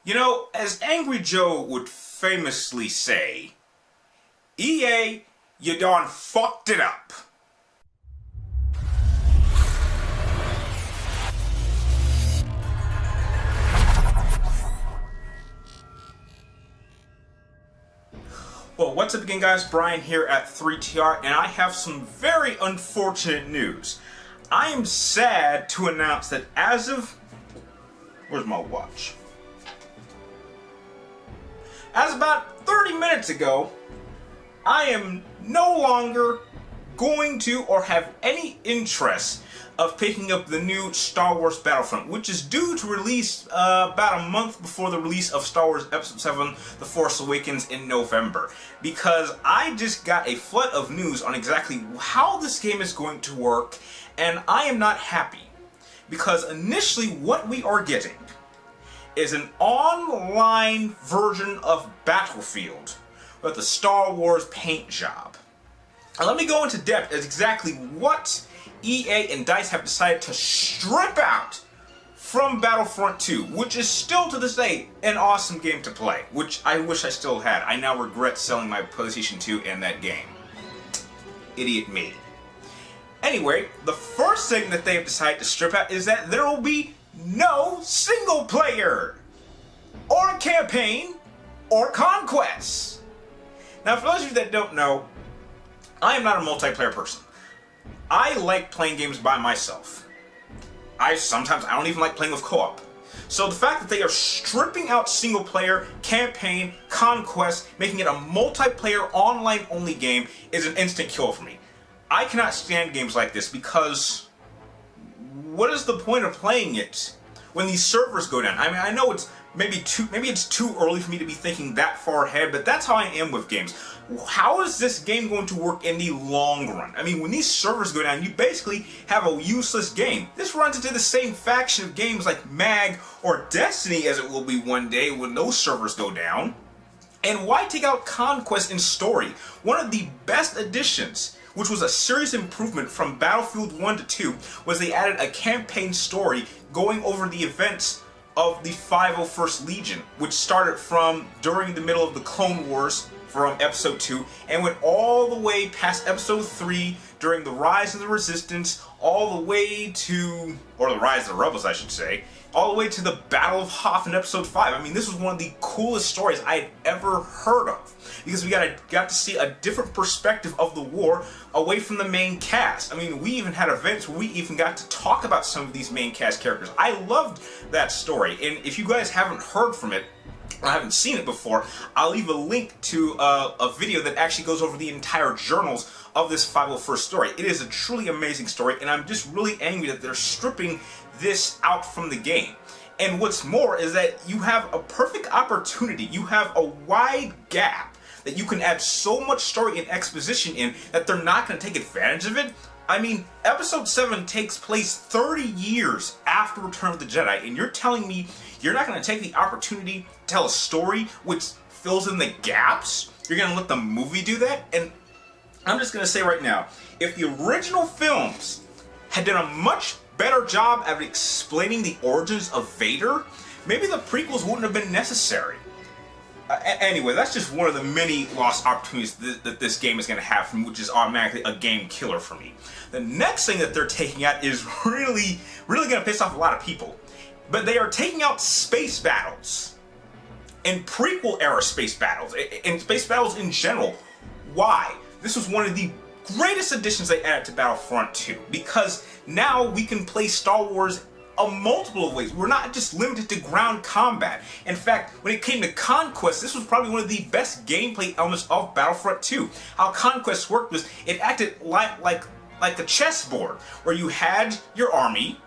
You know, as Angry Joe would famously say, EA, you done fucked it up. Well, what's up again, guys? Brian here at 3TR, and I have some very unfortunate news. I am sad to announce that as of... Where's my watch? As about 30 minutes ago, I am no longer going to or have any interest of picking up the new Star Wars Battlefront, which is due to release about a month before the release of Star Wars Episode 7, The Force Awakens in November. Because I just got a flood of news on exactly how this game is going to work, and I am not happy. Because initially what we are getting is an online version of Battlefield with the Star Wars paint job. And let me go into depth as exactly what EA and DICE have decided to strip out from Battlefront 2, which is still to this day an awesome game to play, which I wish I still had. I now regret selling my PlayStation 2 and that game. Idiot me. Anyway, the first thing that they have decided to strip out is that there will be no single player, or a campaign, or conquest. Now, for those of you that don't know, I am not a multiplayer person. I like playing games by myself. Sometimes I don't even like playing with co-op. So the fact that they are stripping out single player, campaign, conquest, making it a multiplayer online only game is an instant kill for me. I cannot stand games like this because what is the point of playing it when these servers go down? I mean, I know it's maybe it's too early for me to be thinking that far ahead, but that's how I am with games. How is this game going to work in the long run? I mean, when these servers go down, you basically have a useless game. This runs into the same faction of games like MAG or Destiny as it will be one day when those servers go down. And why take out Conquest and Story? One of the best additions, which was a serious improvement from Battlefield 1 to 2, was they added a campaign story going over the events of the 501st Legion, which started from during the middle of the Clone Wars from Episode 2 and went all the way past Episode 3 during the Rise of the Resistance, all the way to, or the Rise of the Rebels I should say, all the way to the Battle of Hoth in Episode 5. I mean, this was one of the coolest stories I had ever heard of, because we got to see a different perspective of the war away from the main cast. I mean, we even had events where we even got to talk about some of these main cast characters. I loved that story, and if you guys haven't heard from it, or haven't seen it before, I'll leave a link to a video that actually goes over the entire journals of this 501st story. It is a truly amazing story, and I'm just really angry that they're stripping this out from the game. And what's more is that you have a perfect opportunity. You have a wide gap that you can add so much story and exposition in that they're not going to take advantage of it. I mean, Episode 7 takes place 30 years after Return of the Jedi, and you're telling me you're not going to take the opportunity to tell a story which fills in the gaps? You're going to let the movie do that? And I'm just going to say right now, if the original films had done a much better job at explaining the origins of Vader, maybe the prequels wouldn't have been necessary. Anyway, that's just one of the many lost opportunities that this game is going to have, which is automatically a game killer for me. The next thing that they're taking out is really going to piss off a lot of people. But they are taking out space battles. And prequel era space battles. And space battles in general. Why? This was one of the greatest additions they added to Battlefront 2. Because now we can play Star Wars a multiple of ways. We're not just limited to ground combat. In fact, when it came to Conquest, this was probably one of the best gameplay elements of Battlefront 2. How Conquest worked was it acted like a chessboard, where you had your army,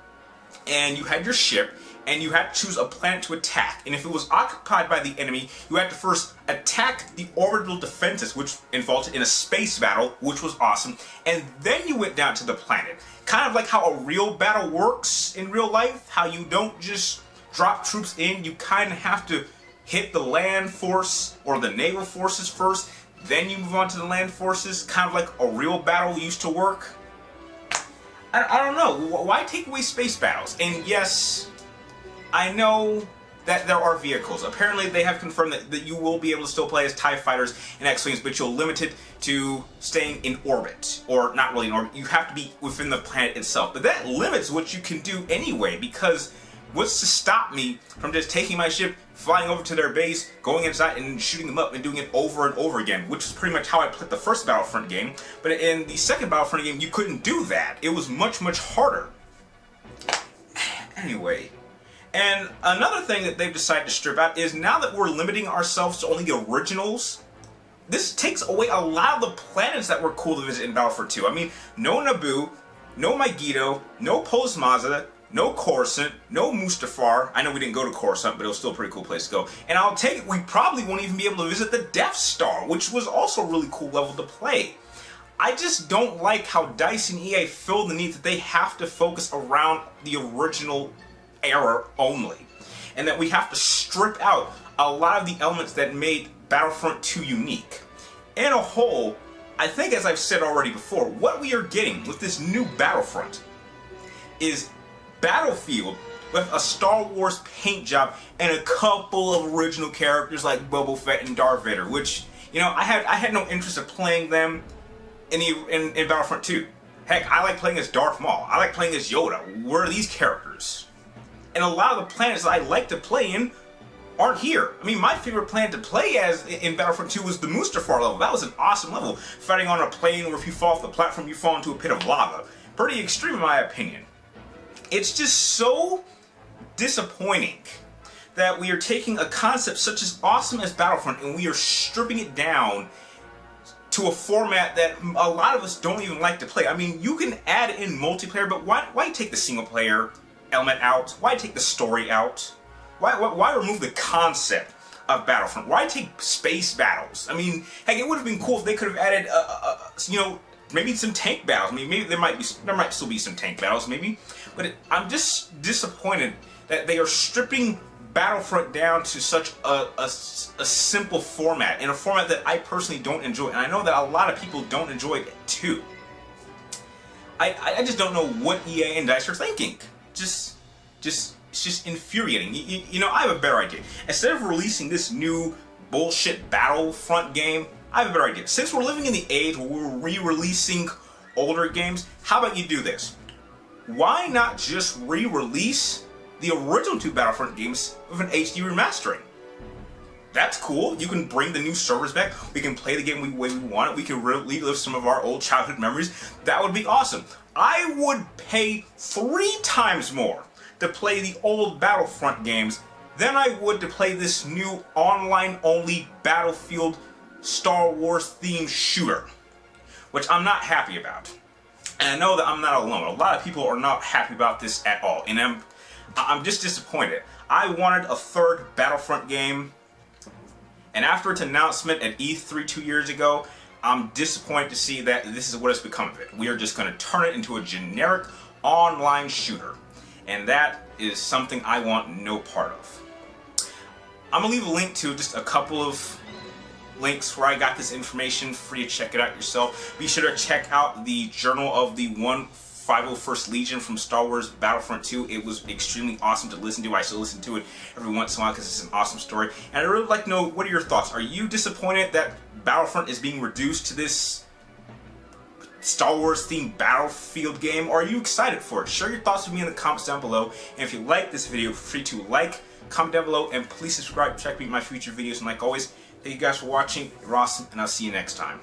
and you had your ship, and you had to choose a planet to attack. And if it was occupied by the enemy, you had to first attack the orbital defenses, which resulted in a space battle, which was awesome, and then you went down to the planet. Kind of like how a real battle works in real life, how you don't just drop troops in, you kind of have to hit the land force or the naval forces first, then you move on to the land forces, kind of like a real battle used to work. I don't know, why take away space battles? And yes, I know that there are vehicles. Apparently they have confirmed that you will be able to still play as TIE fighters and X-Wings, but you'll limit it to staying in orbit. Or not really in orbit, you have to be within the planet itself. But that limits what you can do anyway, because what's to stop me from just taking my ship, flying over to their base, going inside and shooting them up and doing it over and over again, which is pretty much how I played the first Battlefront game. But in the second Battlefront game, you couldn't do that. It was much, much harder. Anyway. And another thing that they've decided to strip out is now that we're limiting ourselves to only the originals, this takes away a lot of the planets that were cool to visit in Battlefront 2. I mean, no Naboo, no Megiddo, no Polis Mazda, no Coruscant, no Mustafar. I know we didn't go to Coruscant, but it was still a pretty cool place to go. And I'll take it, we probably won't even be able to visit the Death Star, which was also a really cool level to play. I just don't like how DICE and EA feel the need that they have to focus around the original era only, and that we have to strip out a lot of the elements that made Battlefront 2 unique. In a whole, I think, as I've said already before, what we are getting with this new Battlefront is Battlefield with a Star Wars paint job and a couple of original characters like Boba Fett and Darth Vader, which, you know, I had no interest in playing them in Battlefront 2. Heck, I like playing as Darth Maul. I like playing as Yoda. Where are these characters? And a lot of the planets that I like to play in aren't here. I mean, my favorite planet to play as in Battlefront 2 was the Mustafar level. That was an awesome level. Fighting on a plane where if you fall off the platform, you fall into a pit of lava. Pretty extreme in my opinion. It's just so disappointing that we are taking a concept such as awesome as Battlefront and we are stripping it down to a format that a lot of us don't even like to play. I mean, you can add in multiplayer, but why take the single player element out? Why take the story out? Why remove the concept of Battlefront? Why take space battles? I mean, heck, it would have been cool if they could have added, you know, maybe some tank battles. I mean, maybe there might still be some tank battles, maybe. But I'm just disappointed that they are stripping Battlefront down to such a simple format, in a format that I personally don't enjoy, and I know that a lot of people don't enjoy it too. I just don't know what EA and DICE are thinking. It's just infuriating. You know, I have a better idea. Instead of releasing this new bullshit Battlefront game, I have a better idea. Since we're living in the age where we're re-releasing older games, how about you do this? Why not just re-release the original two Battlefront games with an HD remastering? That's cool. You can bring the new servers back. We can play the game the way we want it. We can relive some of our old childhood memories. That would be awesome. I would pay 3 times more to play the old Battlefront games than I would to play this new online-only Battlefield Star Wars themed shooter, which I'm not happy about. And I know that I'm not alone. A lot of people are not happy about this at all, and I'm just disappointed. I wanted a third Battlefront game, and after its announcement at E3 2 years ago, I'm disappointed to see that this is what has become of it. We are just going to turn it into a generic online shooter, and that is something I want no part of. I'm going to leave a link to just a couple of links where I got this information for you to check it out yourself. Be sure to check out the Journal of the 151st Legion from Star Wars Battlefront 2. It was extremely awesome to listen to. I still listen to it every once in a while because it's an awesome story. And I'd really like to know, what are your thoughts? Are you disappointed that Battlefront is being reduced to this Star Wars themed Battlefield game, or are you excited for it? Share your thoughts with me in the comments down below. And if you like this video, feel free to like, comment down below, and please subscribe to check out my future videos. And like always, thank you guys for watching. You're awesome, and I'll see you next time.